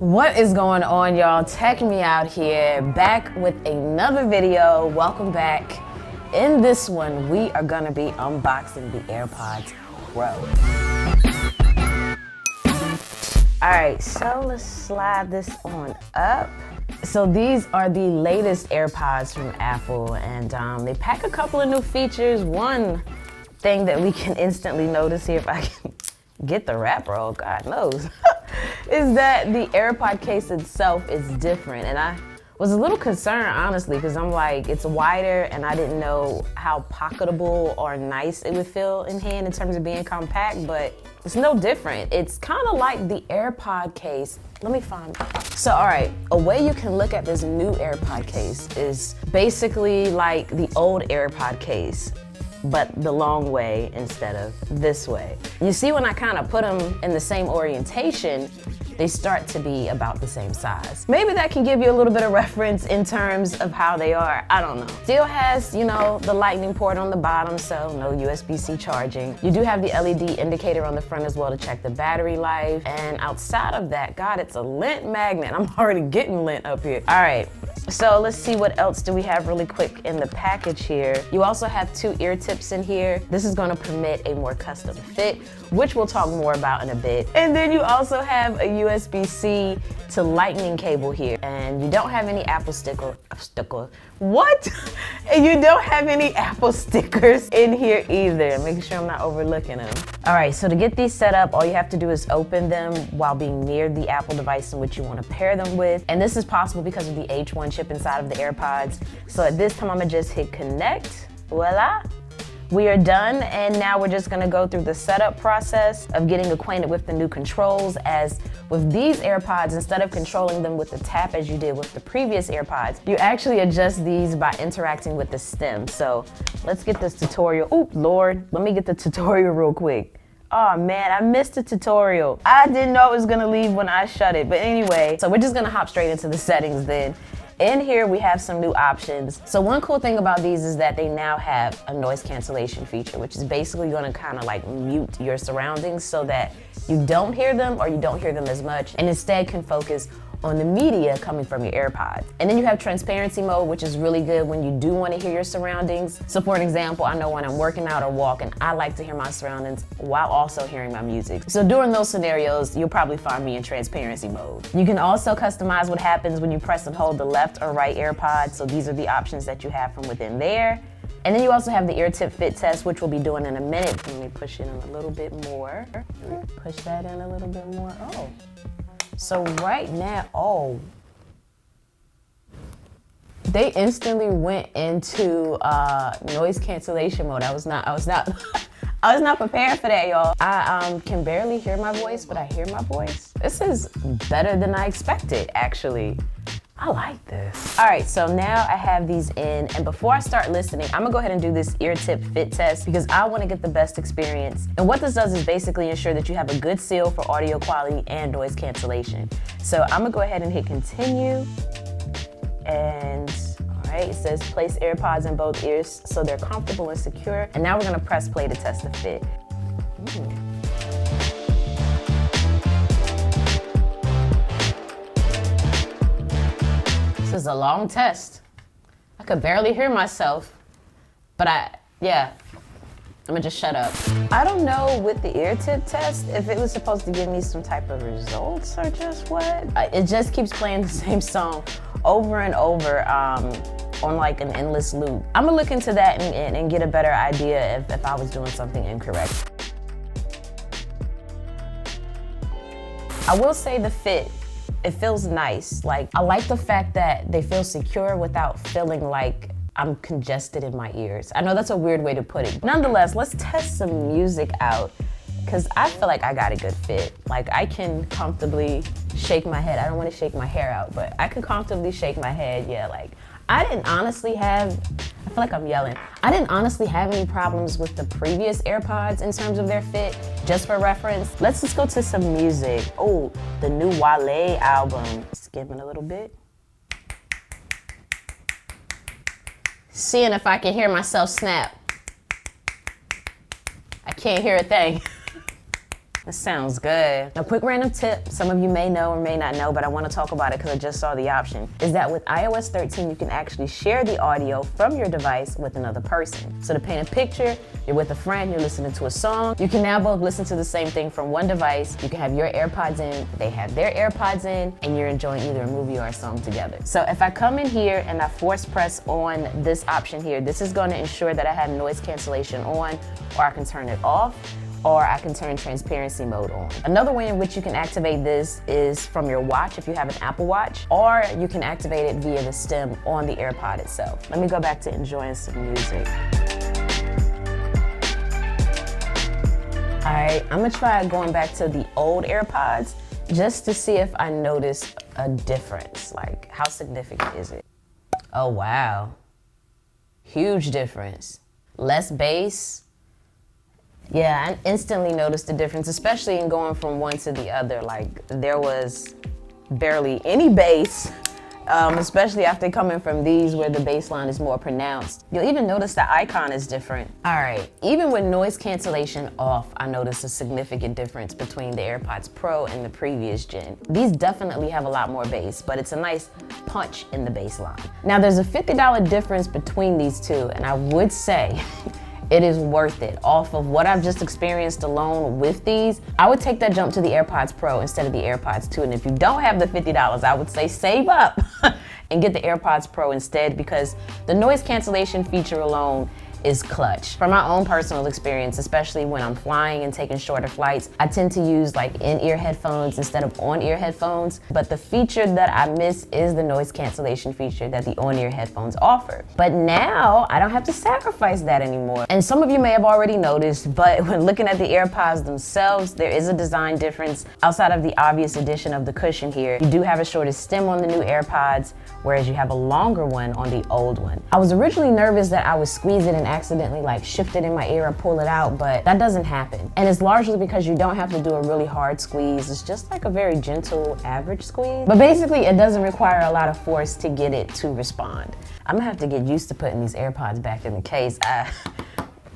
What is going on, y'all? Tech Me Out here, back with another video. Welcome back. In this one, we are gonna be unboxing the AirPods Pro. All right, so let's slide this on up. So these are the latest AirPods from Apple, and they pack a couple of new features. One thing that we can instantly notice here, if I can get the wrap roll, God knows, is that the AirPod case itself is different. And I was a little concerned, honestly, because I'm like, it's wider and I didn't know how pocketable or nice it would feel in hand in terms of being compact, but it's no different. It's kind of like the AirPod case. Let me find it. So, all right, a way you can look at this new AirPod case is basically like the old AirPod case, but the long way instead of this way. You see, when I kind of put them in the same orientation, they start to be about the same size. Maybe that can give you a little bit of reference in terms of how they are. I don't know. Still has, you know, the lightning port on the bottom, so no USB-C charging. You do have the LED indicator on the front as well to check the battery life. And outside of that, God, it's a lint magnet. I'm already getting lint up here. All right. So let's see, what else do we have really quick in the package here. You also have 2 ear tips in here. This is gonna permit a more custom fit, which we'll talk more about in a bit. And then you also have a USB-C to lightning cable here. And you don't have any Apple what? And you don't have any Apple stickers in here either. Making sure I'm not overlooking them. All right, so to get these set up, all you have to do is open them while being near the Apple device in which you want to pair them with. And this is possible because of the H1 chip inside of the AirPods. So at this time, I'm gonna just hit connect. Voila. We are done, and now we're just gonna go through the setup process of getting acquainted with the new controls. As with these AirPods, instead of controlling them with the tap as you did with the previous AirPods, you actually adjust these by interacting with the stem. So let's get this tutorial. Oh, Lord, let me get the tutorial real quick. Oh man, I missed the tutorial. I didn't know it was gonna leave when I shut it, but anyway, so we're just gonna hop straight into the settings then. In here, we have some new options. So one cool thing about these is that they now have a noise cancellation feature, which is basically gonna kind of like mute your surroundings so that you don't hear them or you don't hear them as much, and instead can focus on the media coming from your AirPods. And then you have transparency mode, which is really good when you do want to hear your surroundings. So for an example, I know when I'm working out or walking, I like to hear my surroundings while also hearing my music. So during those scenarios, you'll probably find me in transparency mode. You can also customize what happens when you press and hold the left or right AirPod. So these are the options that you have from within there. And then you also have the ear tip fit test, which we'll be doing in a minute. Let me push it in a little bit more. Push that in a little bit more. Oh. So right now, oh, they instantly went into noise cancellation mode. I was not prepared for that, y'all. I can barely hear my voice, but I hear my voice. This is better than I expected, actually. I like this. All right, so now I have these in, and before I start listening, I'm gonna go ahead and do this ear tip fit test because I wanna get the best experience. And what this does is basically ensure that you have a good seal for audio quality and noise cancellation. So I'm gonna go ahead and hit continue. And all right, it says place AirPods in both ears so they're comfortable and secure. And now we're gonna press play to test the fit. This is a long test. I could barely hear myself, but I'm gonna just shut up. I don't know with the ear tip test if it was supposed to give me some type of results or just what. It just keeps playing the same song over and over on like an endless loop. I'm gonna look into that and get a better idea if I was doing something incorrect. I will say the fit, it feels nice. Like, I like the fact that they feel secure without feeling like I'm congested in my ears. I know that's a weird way to put it. Nonetheless, let's test some music out because I feel like I got a good fit. Like, I can comfortably shake my head. I don't want to shake my hair out, but I can comfortably shake my head. Yeah, like, I didn't honestly have, I feel like I'm yelling. I didn't honestly have any problems with the previous AirPods in terms of their fit. Just for reference, let's just go to some music. Oh, the new Wale album. Skipping a little bit. Seeing if I can hear myself snap. I can't hear a thing. That sounds good. A quick random tip, some of you may know or may not know, but I want to talk about it because I just saw the option, is that with iOS 13, you can actually share the audio from your device with another person. So to paint a picture, you're with a friend, you're listening to a song, you can now both listen to the same thing from one device. You can have your AirPods in, they have their AirPods in, and you're enjoying either a movie or a song together. So if I come in here and I force press on this option here, this is going to ensure that I have noise cancellation on, or I can turn it off, or I can turn transparency mode on. Another way in which you can activate this is from your watch if you have an Apple Watch, or you can activate it via the stem on the AirPod itself. Let me go back to enjoying some music. All right, I'm gonna try going back to the old AirPods just to see if I notice a difference. Like, how significant is it? Oh, wow. Huge difference. Less bass. Yeah, I instantly noticed the difference, especially in going from one to the other. Like, there was barely any bass, especially after coming from these where the bass line is more pronounced. You'll even notice the icon is different. All right, even with noise cancellation off, I noticed a significant difference between the AirPods Pro and the previous gen. These definitely have a lot more bass, but it's a nice punch in the bass line. Now, there's a $50 difference between these two, and I would say it is worth it. Off of what I've just experienced alone with these, I would take that jump to the AirPods Pro instead of the AirPods 2. And if you don't have the $50, I would say save up and get the AirPods Pro instead, because the noise cancellation feature alone is clutch. From my own personal experience, especially when I'm flying and taking shorter flights, I tend to use like in-ear headphones instead of on-ear headphones. But the feature that I miss is the noise cancellation feature that the on-ear headphones offer. But now I don't have to sacrifice that anymore. And some of you may have already noticed, but when looking at the AirPods themselves, there is a design difference. Outside of the obvious addition of the cushion here, you do have a shorter stem on the new AirPods, whereas you have a longer one on the old one. I was originally nervous that I would squeeze it and accidentally like shift it in my ear or pull it out, but that doesn't happen. And it's largely because you don't have to do a really hard squeeze. It's just like a very gentle average squeeze. But basically it doesn't require a lot of force to get it to respond. I'm gonna have to get used to putting these AirPods back in the case.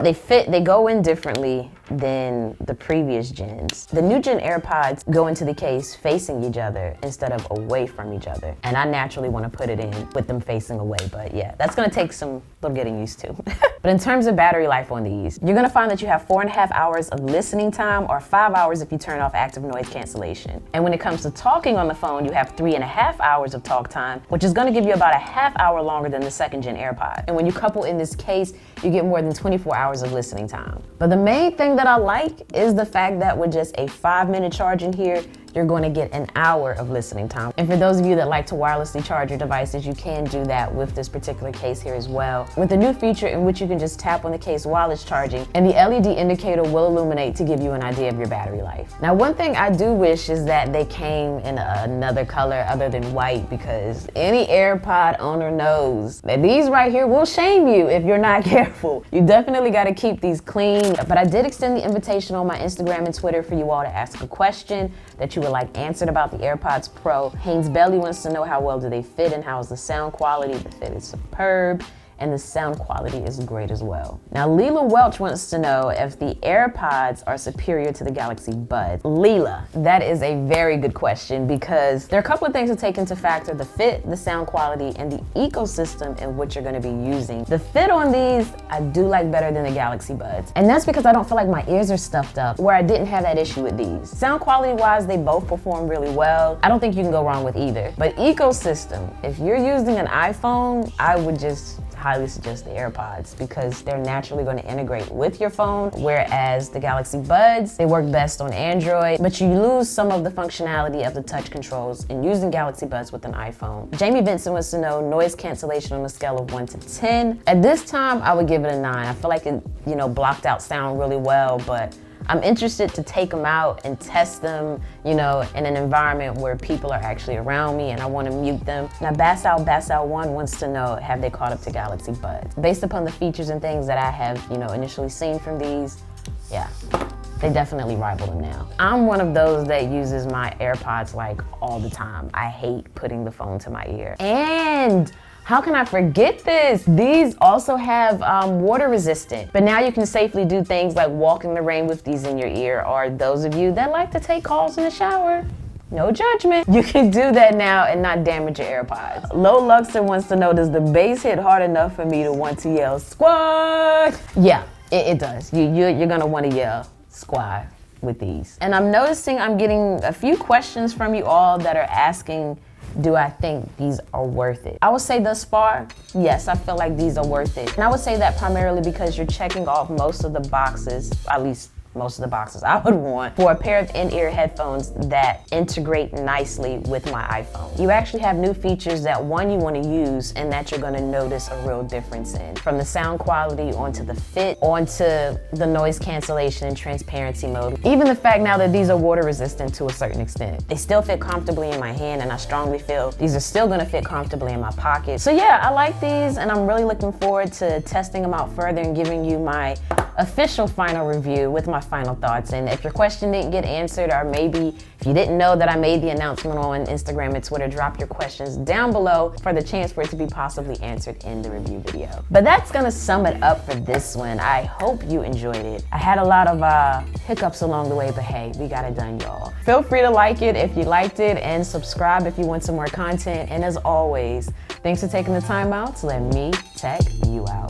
They go in differently than the previous gens. The new gen AirPods go into the case facing each other instead of away from each other. And I naturally want to put it in with them facing away, but yeah, that's gonna take some little getting used to. But in terms of battery life on these, you're gonna find that you have 4.5 hours of listening time, or 5 hours if you turn off active noise cancellation. And when it comes to talking on the phone, you have 3.5 hours of talk time, which is gonna give you about a half hour longer than the second gen AirPod. And when you couple in this case, you get more than 24 hours of listening time. But the main thing that I like is the fact that with just a 5-minute charge in here, you're going to get an hour of listening time. And for those of you that like to wirelessly charge your devices, you can do that with this particular case here as well, with a new feature in which you can just tap on the case while it's charging, and the LED indicator will illuminate to give you an idea of your battery life. Now, one thing I do wish is that they came in another color other than white, because any AirPod owner knows that these right here will shame you if you're not careful. You definitely got to keep these clean. But I did extend the invitation on my Instagram and Twitter for you all to ask a question that you would like answered about the AirPods Pro. Haynes Belly wants to know how well do they fit and how is the sound quality. The fit is superb, and the sound quality is great as well. Now, Leela Welch wants to know if the AirPods are superior to the Galaxy Buds. Leela, that is a very good question, because there are a couple of things to take into factor: the fit, the sound quality, and the ecosystem in which you're gonna be using. The fit on these, I do like better than the Galaxy Buds. And that's because I don't feel like my ears are stuffed up, where I didn't have that issue with these. Sound quality wise, they both perform really well. I don't think you can go wrong with either. But ecosystem, if you're using an iPhone, I would just highly suggest the AirPods, because they're naturally going to integrate with your phone, whereas the Galaxy Buds, they work best on Android, but you lose some of the functionality of the touch controls in using Galaxy Buds with an iPhone. Jamie Vincent wants to know noise cancellation on a scale of 1 to 10. At this time, I would give it a 9. I feel like it, blocked out sound really well, but I'm interested to take them out and test them, in an environment where people are actually around me and I want to mute them. Now, Bassal1 wants to know, have they caught up to Galaxy Buds? Based upon the features and things that I have, initially seen from these, yeah, they definitely rival them now. I'm one of those that uses my AirPods like all the time. I hate putting the phone to my ear. And How can I forget this? These also have water resistant, but now you can safely do things like walk in the rain with these in your ear, or those of you that like to take calls in the shower. No judgment. You can do that now and not damage your AirPods. Low Luxer wants to know, does the bass hit hard enough for me to want to yell squad? Yeah, it does. You're gonna want to yell squad with these. And I'm noticing I'm getting a few questions from you all that are asking, do I think these are worth it? I would say thus far, yes, I feel like these are worth it. And I would say that primarily because you're checking off most of the boxes, at least most of the boxes I would want for a pair of in-ear headphones that integrate nicely with my iPhone. You actually have new features that one, you want to use and that you're going to notice a real difference in. From the sound quality onto the fit, onto the noise cancellation and transparency mode. Even the fact now that these are water resistant to a certain extent. They still fit comfortably in my hand, and I strongly feel these are still going to fit comfortably in my pocket. So yeah, I like these and I'm really looking forward to testing them out further and giving you my official final review with my final thoughts. And if your question didn't get answered, or maybe if you didn't know that I made the announcement on Instagram and Twitter, drop your questions down below for the chance for it to be possibly answered in the review video. But that's gonna sum it up for this one. I hope you enjoyed it. I had a lot of hiccups along the way, but hey, we got it done, y'all. Feel free to like it if you liked it, and subscribe if you want some more content. And as always, thanks for taking the time out to let me tech you out.